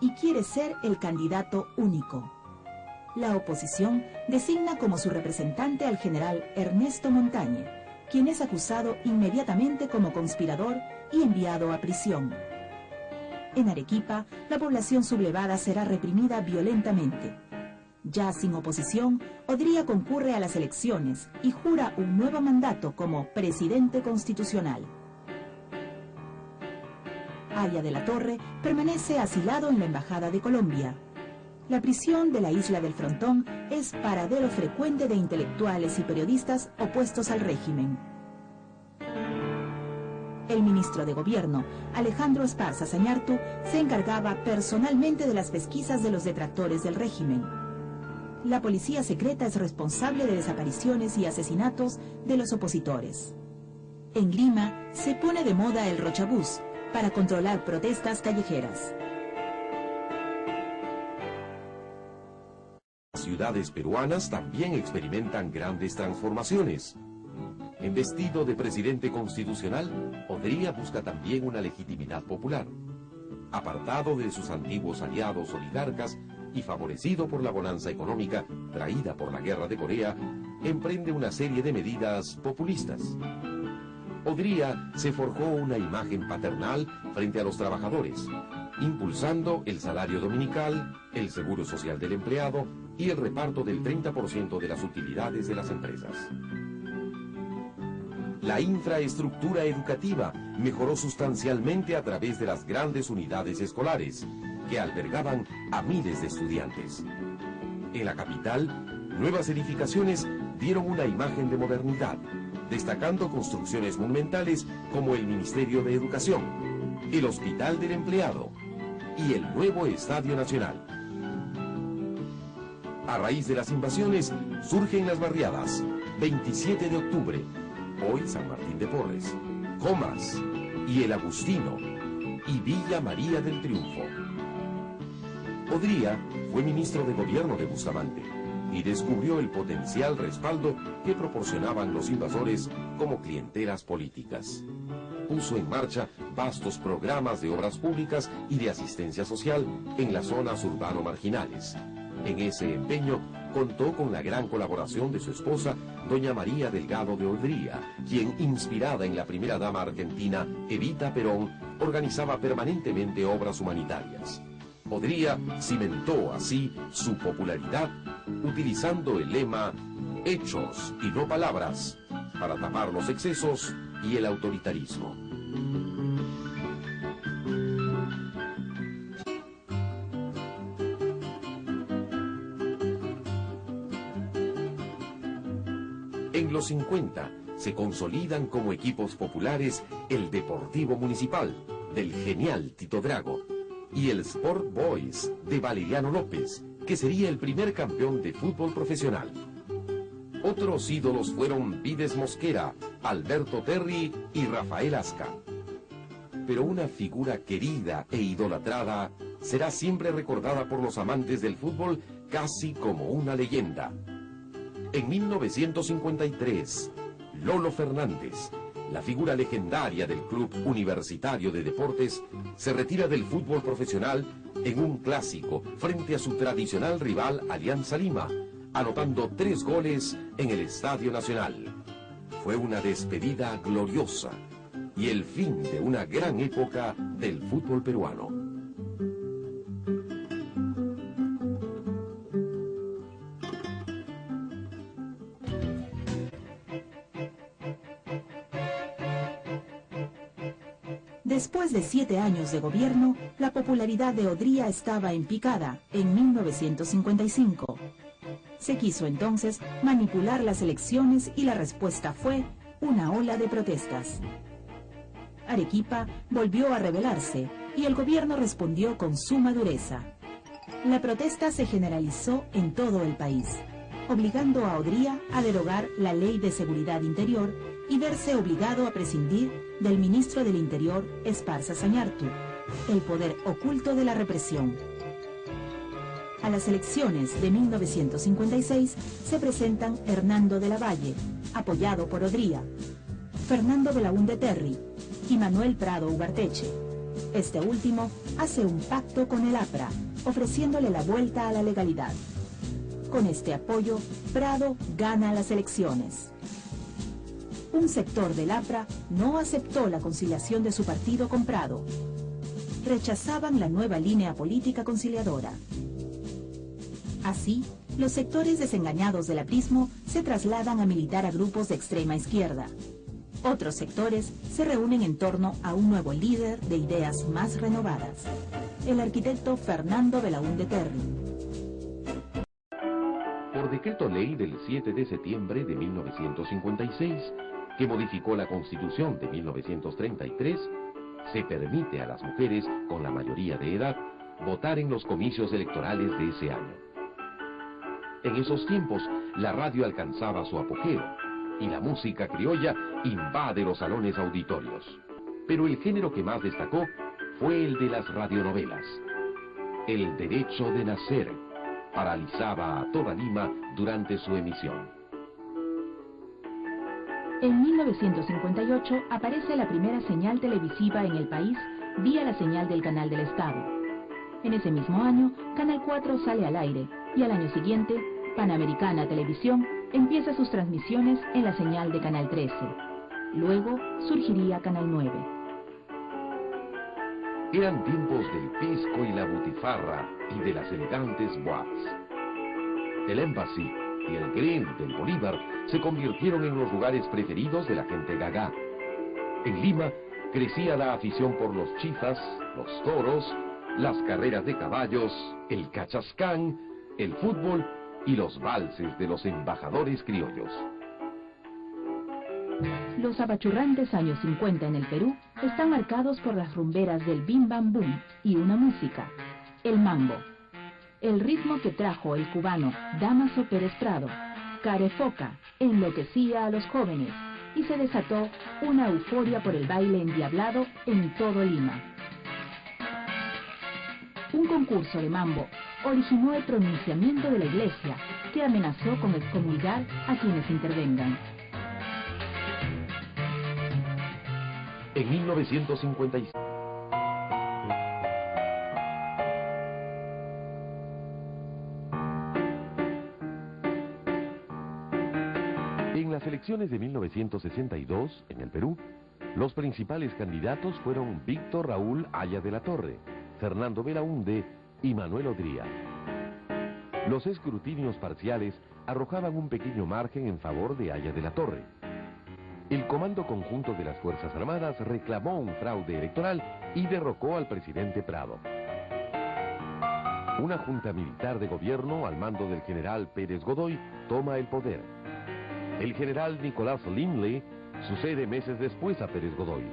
y quiere ser el candidato único. La oposición designa como su representante al general Ernesto Montañe, quien es acusado inmediatamente como conspirador y enviado a prisión. En Arequipa, la población sublevada será reprimida violentamente. Ya sin oposición, Odría concurre a las elecciones y jura un nuevo mandato como presidente constitucional. Aya de la Torre permanece asilado en la Embajada de Colombia. La prisión de la isla del Frontón es paradero frecuente de intelectuales y periodistas opuestos al régimen. El ministro de Gobierno, Alejandro Esparza Zañartu, se encargaba personalmente de las pesquisas de los detractores del régimen. La policía secreta es responsable de desapariciones y asesinatos de los opositores. En Lima se pone de moda el rochabús para controlar protestas callejeras. Las ciudades peruanas también experimentan grandes transformaciones. Investido de presidente constitucional, Odría busca también una legitimidad popular. Apartado de sus antiguos aliados oligarcas y favorecido por la bonanza económica traída por la guerra de Corea, emprende una serie de medidas populistas. Odría se forjó una imagen paternal frente a los trabajadores, impulsando el salario dominical, el seguro social del empleado y el reparto del 30% de las utilidades de las empresas. La infraestructura educativa mejoró sustancialmente a través de las grandes unidades escolares, que albergaban a miles de estudiantes. En la capital, nuevas edificaciones dieron una imagen de modernidad, destacando construcciones monumentales como el Ministerio de Educación, el Hospital del Empleado y el nuevo Estadio Nacional. A raíz de las invasiones, surgen las barriadas 27 de octubre, hoy San Martín de Porres, Comas y El Agustino y Villa María del Triunfo. Odría fue ministro de Gobierno de Bustamante y descubrió el potencial respaldo que proporcionaban los invasores como clientelas políticas. Puso en marcha vastos programas de obras públicas y de asistencia social en las zonas urbano-marginales. En ese empeño contó con la gran colaboración de su esposa, doña María Delgado de Odría, quien, inspirada en la primera dama argentina, Evita Perón, organizaba permanentemente obras humanitarias. Odría cimentó así su popularidad utilizando el lema «Hechos y no palabras» para tapar los excesos y el autoritarismo. En los 50 se consolidan como equipos populares el Deportivo Municipal, del genial Tito Drago, y el Sport Boys de Valeriano López, que sería el primer campeón de fútbol profesional. Otros ídolos fueron Vides Mosquera, Alberto Terry y Rafael Azca. Pero una figura querida e idolatrada será siempre recordada por los amantes del fútbol casi como una leyenda. En 1953, Lolo Fernández, la figura legendaria del Club Universitario de Deportes, se retira del fútbol profesional en un clásico frente a su tradicional rival Alianza Lima, anotando 3 goles en el Estadio Nacional. Fue una despedida gloriosa y el fin de una gran época del fútbol peruano. Después de 7 años de gobierno, la popularidad de Odría estaba en picada en 1955. Se quiso entonces manipular las elecciones y la respuesta fue una ola de protestas. Arequipa volvió a rebelarse y el gobierno respondió con suma dureza. La protesta se generalizó en todo el país, obligando a Odría a derogar la Ley de Seguridad Interior y verse obligado a prescindir del ministro del Interior, Esparza Zañartu, el poder oculto de la represión. A las elecciones de 1956 se presentan Hernando de la Valle, apoyado por Odría, Fernando Belaúnde Terry y Manuel Prado Ugarteche, este último hace un pacto con el APRA, ofreciéndole la vuelta a la legalidad. Con este apoyo, Prado gana las elecciones. Un sector del APRA no aceptó la conciliación de su partido con Prado. Rechazaban la nueva línea política conciliadora. Así, los sectores desengañados del aprismo se trasladan a militar a grupos de extrema izquierda. Otros sectores se reúnen en torno a un nuevo líder de ideas más renovadas, el arquitecto Fernando Belaúnde Terry. Por decreto ley del 7 de septiembre de 1956, que modificó la Constitución de 1933, se permite a las mujeres con la mayoría de edad votar en los comicios electorales de ese año. En esos tiempos, la radio alcanzaba su apogeo y la música criolla invade los salones auditorios. Pero el género que más destacó fue el de las radionovelas. El derecho de nacer paralizaba a toda Lima durante su emisión. En 1958 aparece la primera señal televisiva en el país vía la señal del Canal del Estado. En ese mismo año, Canal 4 sale al aire y al año siguiente, Panamericana Televisión empieza sus transmisiones en la señal de Canal 13. Luego surgiría Canal 9. Eran tiempos del pisco y la butifarra y de las elegantes boates. El Embassy y el Grill del Bolívar se convirtieron en los lugares preferidos de la gente gagá. En Lima crecía la afición por los chifas, los toros, las carreras de caballos, el cachascán, el fútbol y los valses de los embajadores criollos. Los apachurrantes años 50 en el Perú están marcados por las rumberas del bim bam boom y una música, el mambo. El ritmo que trajo el cubano Dámaso Pérez Prado, Carefoca, enloquecía a los jóvenes y se desató una euforia por el baile endiablado en todo Lima. Un concurso de mambo originó el pronunciamiento de la iglesia, que amenazó con excomulgar a quienes intervengan. En 1956, en las elecciones de 1962, en el Perú, los principales candidatos fueron Víctor Raúl Haya de la Torre, Fernando Belaúnde y Manuel Odría. Los escrutinios parciales arrojaban un pequeño margen en favor de Haya de la Torre. El Comando Conjunto de las Fuerzas Armadas reclamó un fraude electoral y derrocó al presidente Prado. Una junta militar de gobierno al mando del general Pérez Godoy toma el poder. El general Nicolás Lindley sucede meses después a Pérez Godoy.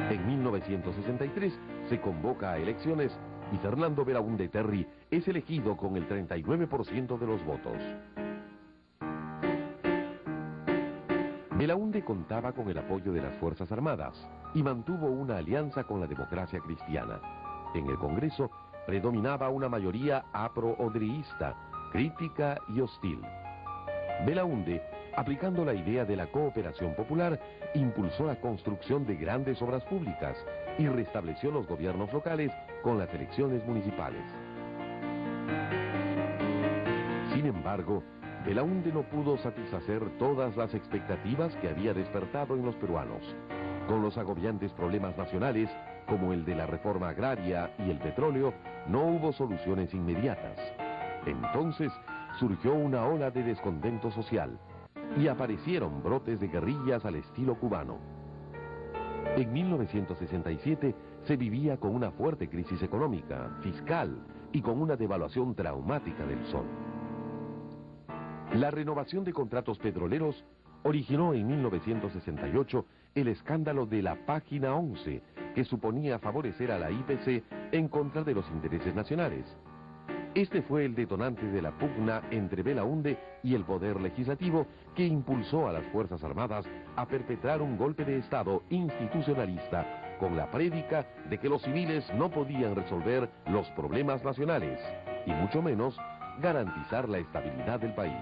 En 1963 se convoca a elecciones y Fernando Belaúnde Terry es elegido con el 39% de los votos. Belaúnde contaba con el apoyo de las Fuerzas Armadas y mantuvo una alianza con la democracia cristiana. En el Congreso predominaba una mayoría apro-odriísta, crítica y hostil. Belaúnde, aplicando la idea de la cooperación popular, impulsó la construcción de grandes obras públicas y restableció los gobiernos locales con las elecciones municipales. Sin embargo, Belaúnde no pudo satisfacer todas las expectativas que había despertado en los peruanos. Con los agobiantes problemas nacionales, como el de la reforma agraria y el petróleo, no hubo soluciones inmediatas. Entonces, surgió una ola de descontento social y aparecieron brotes de guerrillas al estilo cubano. En 1967 se vivía con una fuerte crisis económica, fiscal y con una devaluación traumática del sol. La renovación de contratos petroleros originó en 1968 el escándalo de la Página 11, que suponía favorecer a la IPC en contra de los intereses nacionales. Este fue el detonante de la pugna entre Belaúnde y el poder legislativo que impulsó a las Fuerzas Armadas a perpetrar un golpe de Estado institucionalista con la prédica de que los civiles no podían resolver los problemas nacionales y mucho menos garantizar la estabilidad del país.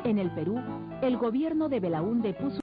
En el gobierno de Belaúnde puso